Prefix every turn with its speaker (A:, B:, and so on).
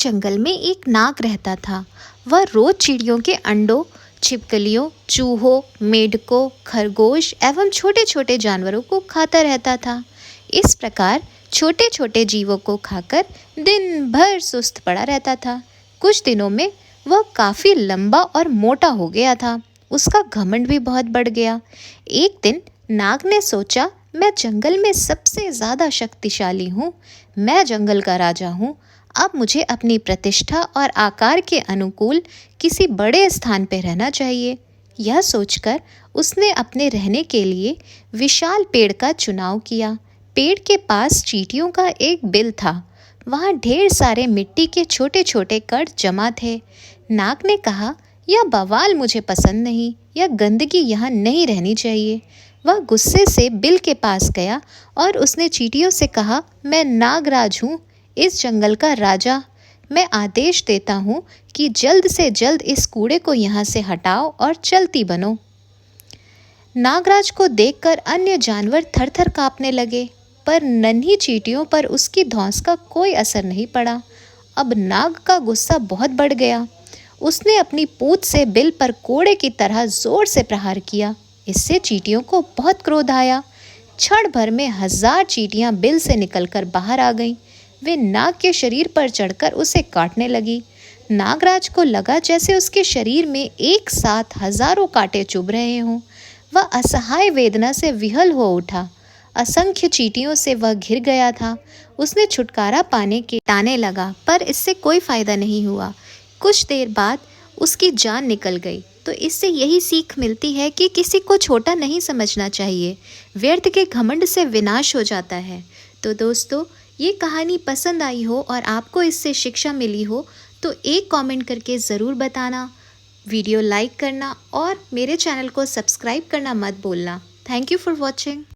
A: जंगल में एक नाग रहता था। वह रोज चिड़ियों के अंडों, छिपकलियों, चूहों, मेंढकों, खरगोश एवं छोटे छोटे जानवरों को खाता रहता था। इस प्रकार छोटे छोटे जीवों को खाकर दिन भर सुस्त पड़ा रहता था। कुछ दिनों में वह काफी लंबा और मोटा हो गया था। उसका घमंड भी बहुत बढ़ गया। एक दिन नाग ने सोचा, मैं जंगल में सबसे ज्यादा शक्तिशाली हूँ, मैं जंगल का राजा हूँ। अब मुझे अपनी प्रतिष्ठा और आकार के अनुकूल किसी बड़े स्थान पर रहना चाहिए। यह सोचकर उसने अपने रहने के लिए विशाल पेड़ का चुनाव किया। पेड़ के पास चींटियों का एक बिल था। वहाँ ढेर सारे मिट्टी के छोटे छोटे कण जमा थे। नाग ने कहा, यह बवाल मुझे पसंद नहीं, यह गंदगी यहाँ नहीं रहनी चाहिए। वह गुस्से से बिल के पास गया और उसने चींटियों से कहा, मैं नागराज हूँ, इस जंगल का राजा। मैं आदेश देता हूँ कि जल्द से जल्द इस कूड़े को यहाँ से हटाओ और चलती बनो। नागराज को देखकर अन्य जानवर थर थर काँपने लगे, पर नन्ही चींटियों पर उसकी धौंस का कोई असर नहीं पड़ा। अब नाग का गुस्सा बहुत बढ़ गया। उसने अपनी पूंछ से बिल पर कोड़े की तरह जोर से प्रहार किया। इससे चींटियों को बहुत क्रोध आया। क्षण भर में 1000 चींटियां बिल से निकलकर बाहर आ गईं। वे नाग के शरीर पर चढ़कर उसे काटने लगी। नागराज को लगा जैसे उसके शरीर में एक साथ हजारों कांटे चुभ रहे हों। वह असहाय वेदना से विहल हो उठा। असंख्य चींटियों से वह घिर गया था। उसने छुटकारा पाने के ताने लगा, पर इससे कोई फायदा नहीं हुआ। कुछ देर बाद उसकी जान निकल गई। तो इससे यही सीख मिलती है कि किसी को छोटा नहीं समझना चाहिए। व्यर्थ के घमंड से विनाश हो जाता है। तो दोस्तों, ये कहानी पसंद आई हो और आपको इससे शिक्षा मिली हो तो एक कमेंट करके ज़रूर बताना, वीडियो लाइक करना और मेरे चैनल को सब्सक्राइब करना मत भूलना। Thank you for watching.